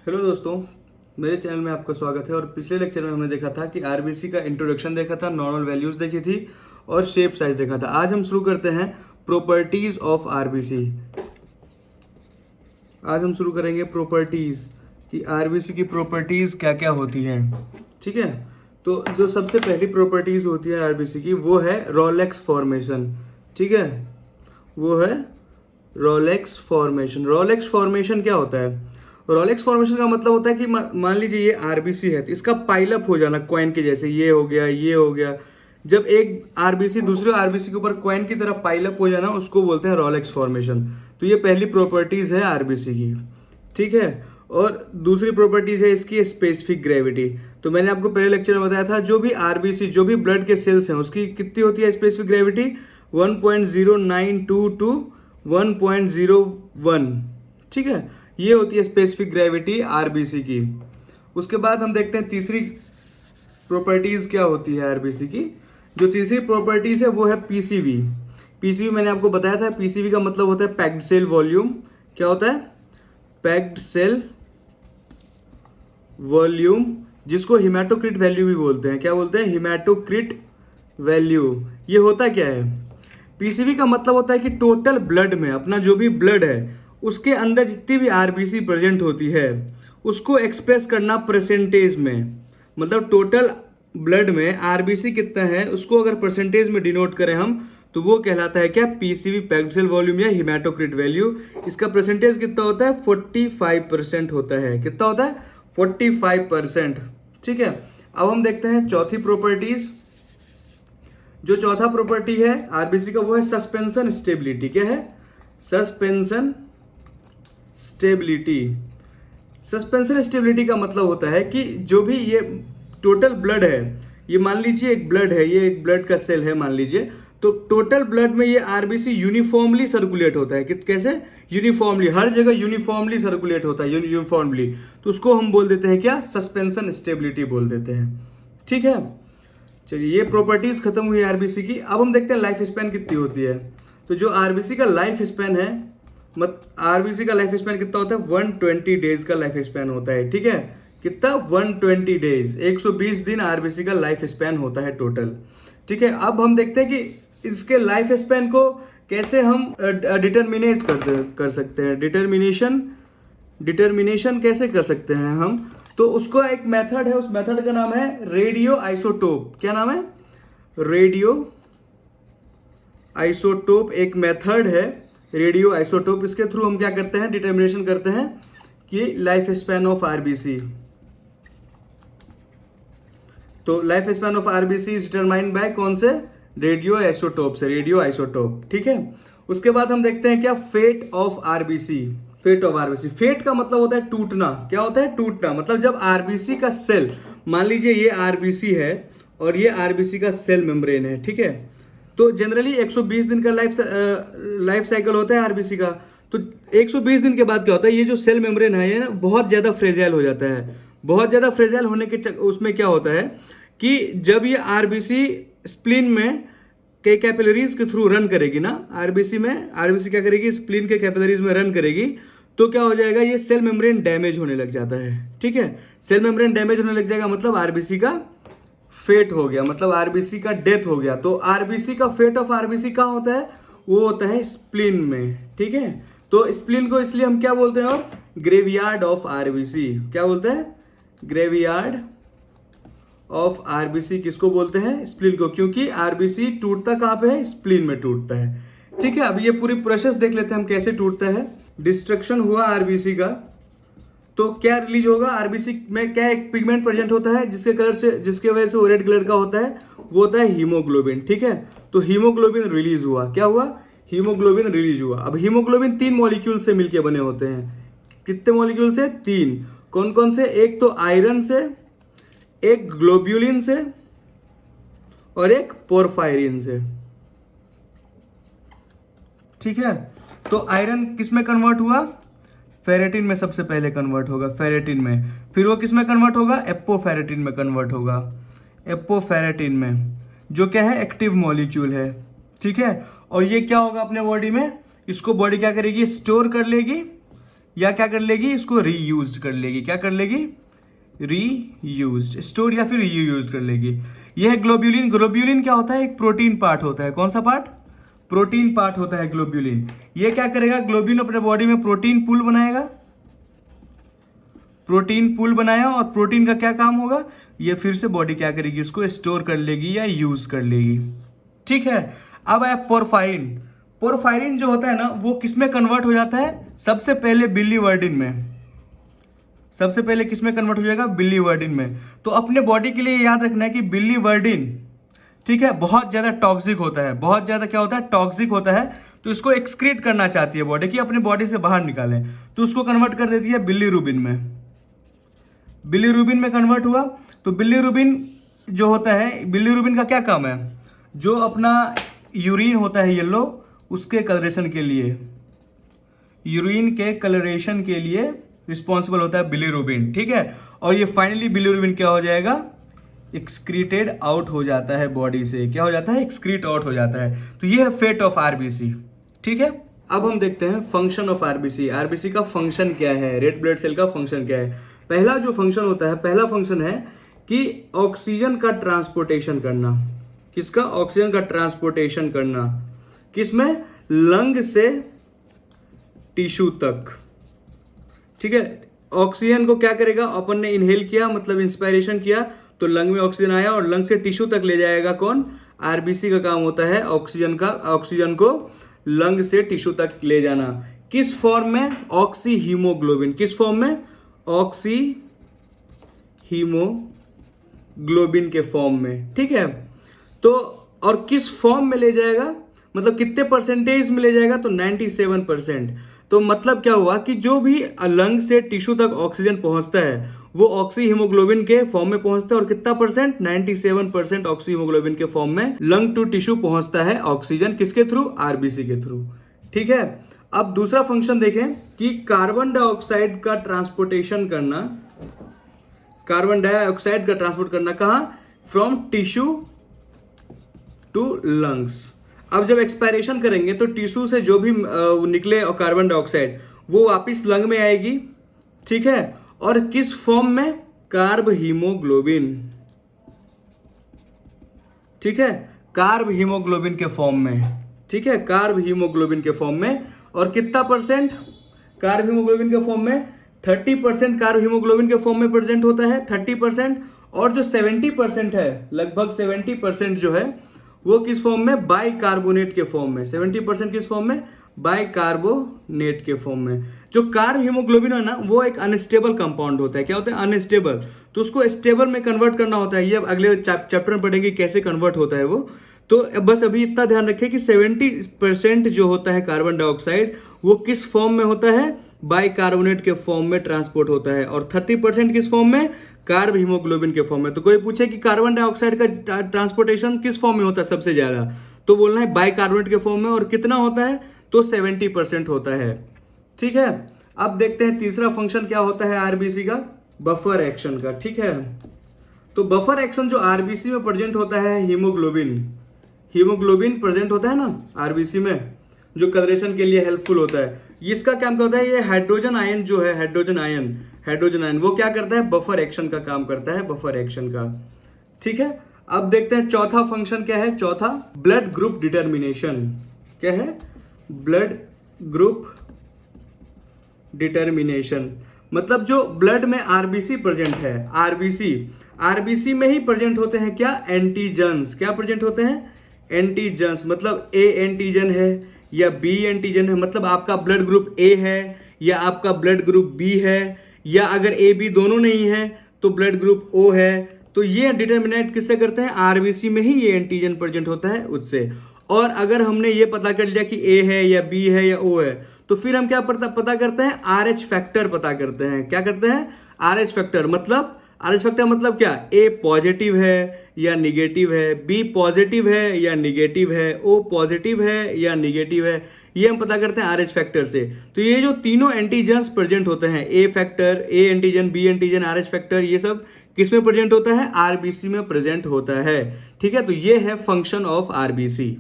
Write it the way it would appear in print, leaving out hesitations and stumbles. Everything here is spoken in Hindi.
हेलो दोस्तों, मेरे चैनल में आपका स्वागत है। और पिछले लेक्चर में हमने देखा था कि आरबीसी का इंट्रोडक्शन देखा था, नॉर्मल वैल्यूज देखी थी और शेप साइज देखा था। आज हम शुरू करते हैं प्रॉपर्टीज ऑफ आरबीसी। आज हम शुरू करेंगे प्रॉपर्टीज कि आरबीसी की प्रॉपर्टीज क्या क्या होती हैं। ठीक है, तो जो सबसे पहली प्रॉपर्टीज होती है आरबीसी की वो है रोलेक्स फॉर्मेशन। ठीक है, वो है रोलेक्स फॉर्मेशन। रोलेक्स फॉर्मेशन क्या होता है? रोलेक्स फॉर्मेशन का मतलब होता है कि मान लीजिए ये आरबीसी है तो इसका पाइलअप हो जाना कॉइन के जैसे, ये हो गया, ये हो गया। जब एक आरबीसी दूसरे आरबीसी के ऊपर कॉइन की तरह पाइलअप हो जाना उसको बोलते हैं रोलेक्स फॉर्मेशन। तो ये पहली प्रॉपर्टीज है आरबीसी की। ठीक है, और दूसरी प्रॉपर्टीज है इसकी स्पेसिफिक ग्रेविटी। तो मैंने आपको पहले लेक्चर में बताया था जो भी आरबीसी, जो भी ब्लड के सेल्स हैं उसकी कितनी होती है स्पेसिफिक ग्रेविटी? 1.092 टू 1.01। ठीक है, ये होती है स्पेसिफिक ग्रेविटी आरबीसी की। उसके बाद हम देखते हैं तीसरी प्रॉपर्टीज क्या होती है आरबीसी की। जो तीसरी प्रॉपर्टीज है वो है पीसीवी। पीसीवी मैंने आपको बताया था, पीसीवी का मतलब होता है पैक्ड सेल वॉल्यूम। क्या होता है? पैक्ड सेल वॉल्यूम, जिसको हिमेटोक्रिट वैल्यू भी बोलते हैं। क्या बोलते हैं? Haematocrit value. ये होता क्या है? पीसीवी का मतलब होता है कि टोटल ब्लड में, अपना जो भी ब्लड है उसके अंदर जितनी भी आरबीसी प्रेजेंट होती है उसको एक्सप्रेस करना परसेंटेज में। मतलब टोटल ब्लड में आरबीसी कितना है उसको अगर परसेंटेज में डिनोट करें हम तो वो कहलाता है क्या? पीसीवी, पैक्ड सेल वॉल्यूम या हिमेटोक्रिट वैल्यू। इसका परसेंटेज कितना होता है? 45% होता है। कितना होता है? 45%। ठीक है, अब हम देखते हैं चौथी प्रॉपर्टीज। जो चौथा प्रॉपर्टी है आरबीसी का वो है सस्पेंशन स्टेबिलिटी। क्या है? Suspension stability. सस्पेंशन स्टेबिलिटी का मतलब होता है कि जो भी ये टोटल ब्लड है, ये मान लीजिए एक ब्लड है, ये एक ब्लड का सेल है मान लीजिए, तो टोटल ब्लड में ये आरबीसी यूनिफॉर्मली सर्कुलेट होता है। कैसे? यूनिफॉर्मली, हर जगह यूनिफॉर्मली सर्कुलेट होता है, यूनिफॉर्मली। तो उसको हम बोल देते हैं क्या? सस्पेंशन स्टेबिलिटी बोल देते हैं। ठीक है, चलिए ये प्रॉपर्टीज खत्म हुई आरबीसी की। अब हम देखते हैं लाइफ स्पैन कितनी होती है। तो जो आरबीसी का लाइफ स्पैन है, आरबीसी का लाइफ स्पैन कितना होता है? 120 डेज का लाइफ स्पैन होता है। ठीक है, कितना? 120 डेज, 120 दिन आरबीसी का लाइफ स्पैन होता है टोटल। ठीक है, अब हम देखते हैं कि इसके लाइफ स्पैन को कैसे हम डिटर्मिनेट कर सकते हैं। डिटर्मिनेशन कैसे कर सकते हैं हम? तो उसको एक मेथड है, उस मेथड का नाम है रेडियो आइसोटोप। क्या नाम है? रेडियो आइसोटोप एक मेथड है, रेडियो आइसोटोप। इसके थ्रू हम क्या करते हैं? डिटर्मिनेशन करते हैं कि लाइफ स्पैन ऑफ आरबीसी। तो life span of RBC is determined by कौन से? रेडियो आइसोटोप से, रेडियो आइसोटोप। ठीक है, उसके बाद हम देखते हैं क्या? Fate of RBC. Fate of RBC, fate का मतलब होता है टूटना। क्या होता है? टूटना। मतलब जब आरबीसी का सेल, मान लीजिए ये आरबीसी है और ये आरबीसी का सेल मेम्ब्रेन है। ठीक है, तो जनरली 120 दिन का लाइफ साइकिल होता है आरबीसी का। तो 120 दिन के बाद क्या होता है? ये जो सेल मेम्ब्रेन है ये ना बहुत ज़्यादा फ्रेजाइल हो जाता है। बहुत ज़्यादा फ्रेजाइल होने के उसमें क्या होता है कि जब ये आरबीसी स्प्लीन में के कैपिलरीज के थ्रू रन करेगी ना, आरबीसी क्या करेगी? स्प्लीन के कैपिलरीज में रन करेगी, तो क्या हो जाएगा? ये सेल मेम्ब्रेन डैमेज होने लग जाता है। ठीक है, सेल मेम्ब्रेन डैमेज होने लग जाएगा मतलब आरबीसी का फेट हो गया, मतलब आरबीसी का डेथ हो गया। तो आरबीसी का फेट ऑफ आरबीसी कहाँ होता है? वो होता है स्प्लीन में। ठीक है, तो स्प्लीन को इसलिए हम क्या बोलते हैं? और ग्रेवयार्ड ऑफ आरबीसी। क्या बोलते हैं? Graveyard of RBC. किसको बोलते हैं? स्प्लीन को, क्योंकि आरबीसी टूटता कहाँ पे है? स्प्लीन में टूटता है। ठीक है, अब ये पूरी प्रोसेस देख लेते हैं हम कैसे टूटता है। डिस्ट्रक्शन हुआ आरबीसी का तो क्या रिलीज होगा? आरबीसी में क्या एक पिगमेंट प्रेजेंट होता है जिसके वजह से वो रेड कलर का होता है, वो होता है हीमोग्लोबिन। ठीक है, तो हीमोग्लोबिन रिलीज हुआ। क्या हुआ? हीमोग्लोबिन रिलीज हुआ। अब हीमोग्लोबिन 3 मॉलिक्यूल से मिलकर बने होते हैं। कितने मॉलिक्यूल से? 3। कौन कौन से? एक तो आयरन से, एक ग्लोब्यूलिन से और एक पोरफायरिन से। ठीक है, तो आयरन किस में कन्वर्ट हुआ? फेरेटिन में सबसे पहले कन्वर्ट होगा, फेरेटिन में। फिर वो किस में कन्वर्ट होगा? एपोफेरेटिन में कन्वर्ट होगा, एपोफेरेटिन में, जो क्या है? एक्टिव मॉलिक्यूल है। ठीक है, और ये क्या होगा अपने बॉडी में? इसको बॉडी क्या करेगी? स्टोर कर लेगी या क्या कर लेगी, इसको रीयूज कर लेगी। क्या कर लेगी, रीयूज, स्टोर या फिर रीयूज कर लेगी। यह है ग्लोब्यूलिन। ग्लोब्यूलिन क्या होता है, एक प्रोटीन पार्ट होता है। कौन सा पार्ट, प्रोटीन पार्ट होता है ग्लोब्यूलिन। ये क्या करेगा, ग्लोब्यूलिन अपने बॉडी में प्रोटीन पूल बनाएगा, प्रोटीन पूल बनाया, और प्रोटीन का क्या काम होगा, ये फिर से बॉडी क्या करेगी, इसको स्टोर कर लेगी या यूज कर लेगी। ठीक है, अब आया पोरफायरिन। पोरफायरिन जो होता है ना, वो किस में कन्वर्ट हो जाता है, सबसे पहले बिलीवर्डिन में। सबसे पहले किस में कन्वर्ट हो जाएगा, बिलीवर्डिन में। तो अपने बॉडी के लिए याद रखना है कि बिलीवर्डिन, ठीक है, बहुत ज्यादा टॉक्सिक होता है, बहुत ज्यादा क्या होता है, टॉक्सिक होता है। तो इसको एक्सक्रीट करना चाहती है बॉडी की, अपने बॉडी से बाहर निकालें, तो उसको कन्वर्ट कर देती है बिलीरुबिन में। बिलीरुबिन में कन्वर्ट हुआ, तो बिलीरुबिन जो होता है, बिलीरुबिन का क्या काम है, जो अपना यूरिन होता है येलो, उसके कलरेशन के लिए, यूरिन के कलरेशन के लिए रिस्पॉन्सिबल होता है बिलीरुबिन। ठीक है, और ये फाइनली बिलीरुबिन क्या हो जाएगा, एक्सक्रीटेड आउट हो जाता है बॉडी से। क्या हो जाता है, एक्सक्रीट आउट हो जाता है। तो ये है फेट ऑफ आरबीसी। ठीक है, अब हम देखते हैं फंक्शन ऑफ आरबीसी। आरबीसी का फंक्शन क्या है, रेड ब्लड सेल का फंक्शन क्या है। पहला जो फंक्शन होता है, पहला फंक्शन है कि ऑक्सीजन का ट्रांसपोर्टेशन करना। किसका, ऑक्सीजन का ट्रांसपोर्टेशन करना, किसमें, लंग से टिश्यू तक। ठीक है, ऑक्सीजन को क्या करेगा, अपन ने इनहेल किया, मतलब इंस्पायरेशन किया, तो लंग में ऑक्सीजन आया और लंग से टिश्यू तक ले जाएगा कौन, आरबीसी का काम होता है ऑक्सीजन को लंग से टिश्यू तक ले जाना। किस फॉर्म में, ऑक्सी हीमोग्लोबिन। किस फॉर्म में, ऑक्सी हीमोग्लोबिन के फॉर्म में। ठीक है, तो और किस फॉर्म में ले जाएगा, मतलब कितने परसेंटेज में ले जाएगा, तो 97%। तो मतलब क्या हुआ कि जो भी लंग से टिश्यू तक ऑक्सीजन पहुंचता है वो ऑक्सी हीमोग्लोबिन के फॉर्म में पहुंचता है, और कितना परसेंट, 97% ऑक्सी हीमोग्लोबिन के फॉर्म में लंग टू टिश्यू पहुंचता है ऑक्सीजन, किसके थ्रू, आरबीसी के थ्रू। ठीक है, अब दूसरा फंक्शन देखें कि कार्बन डाइऑक्साइड का ट्रांसपोर्टेशन करना, कार्बन डाइऑक्साइड का ट्रांसपोर्ट करना कहां, फ्रॉम टिश्यू टू लंग्स। अब जब एक्सपायरेशन करेंगे तो टिश्यू से जो भी निकले कार्बन डाइऑक्साइड वो वापिस लंग में आएगी। ठीक है, और किस फॉर्म में, कार्ब हीमोग्लोबिन। ठीक है, कार्ब हीमोग्लोबिन के फॉर्म में। ठीक है, कार्ब हीमोग्लोबिन के फॉर्म में, और कितना परसेंट कार्ब हीमोग्लोबिन के फॉर्म में, 30% कार्ब हीमोग्लोबिन के फॉर्म में प्रेजेंट होता है, 30%। और जो 70% है, लगभग 70% जो है वो किस फॉर्म में, बाइकार्बोनेट के फॉर्म में। 70% किस फॉर्म में, बाइकार्बोनेट के फॉर्म में। जो कार्ब हीमोग्लोबिन है ना, वो एक अनस्टेबल कंपाउंड होता है। क्या होता है, अनस्टेबल। तो उसको स्टेबल में कन्वर्ट करना होता है। ये अब अगले चैप्टर में पढ़ेंगे कैसे कन्वर्ट होता है वो। तो बस अभी इतना ध्यान रखें कि 70% जो होता है कार्बन डाइऑक्साइड वो किस फॉर्म में होता है, बाइकार्बोनेट के फॉर्म में ट्रांसपोर्ट होता है, और 30% किस फॉर्म में, कार्ब हीमोग्लोबिन के फॉर्म में। तो कोई पूछे कि कार्बन डाइऑक्साइड का ट्रांसपोर्टेशन किस फॉर्म में होता है सबसे ज्यादा, तो बोलना है बाइकार्बोनेट के फॉर्म में, और कितना होता है, तो 70% होता है। ठीक है, अब देखते हैं तीसरा फंक्शन क्या होता है आरबीसी का, बफर एक्शन का। ठीक है, तो बफर एक्शन जो आरबीसी में प्रेजेंट होता है, हीमोग्लोबिन प्रेजेंट होता है ना आरबीसी में, जो कलरेशन के लिए हेल्पफुल होता है। इसका क्या होता है, ये हाइड्रोजन आयन जो है, हाइड्रोजन आयन वो क्या करता है, बफर एक्शन का काम करता है, बफर एक्शन का। ठीक है, अब देखते हैं चौथा फंक्शन क्या है, चौथा ब्लड ग्रुप डिटर्मिनेशन। क्या है, ब्लड ग्रुप डिटर्मिनेशन, मतलब जो ब्लड में आरबीसी प्रेजेंट है, आरबीसी में ही प्रेजेंट होते हैं क्या, एंटीजन्स। क्या प्रेजेंट होते हैं, एंटीजन्स। मतलब ए एंटीजन है या बी एंटीजन है, मतलब आपका ब्लड ग्रुप ए है या आपका ब्लड ग्रुप बी है, या अगर ए बी दोनों नहीं है तो ब्लड ग्रुप ओ है। तो ये डिटर्मिनेट किससे करते हैं, आरबीसी में ही ये एंटीजन प्रेजेंट होता है उससे। और अगर हमने ये पता कर लिया कि ए है या बी है या ओ है, तो फिर हम क्या पता करते हैं, आरएच फैक्टर पता करते हैं। क्या करते हैं, आरएच फैक्टर। मतलब आरएच फैक्टर मतलब क्या, ए पॉजिटिव है या निगेटिव है, बी पॉजिटिव है या निगेटिव है, ओ पॉजिटिव है या निगेटिव है, ये हम पता करते हैं आरएच फैक्टर से। तो ये जो तीनों एंटीजन्स प्रेजेंट होते हैं, A factor, A antigen, B antigen, Rh factor, ये सब किस में प्रेजेंट होता है, आरबीसी में प्रेजेंट होता है। ठीक है, तो ये है फंक्शन ऑफ आरबीसी।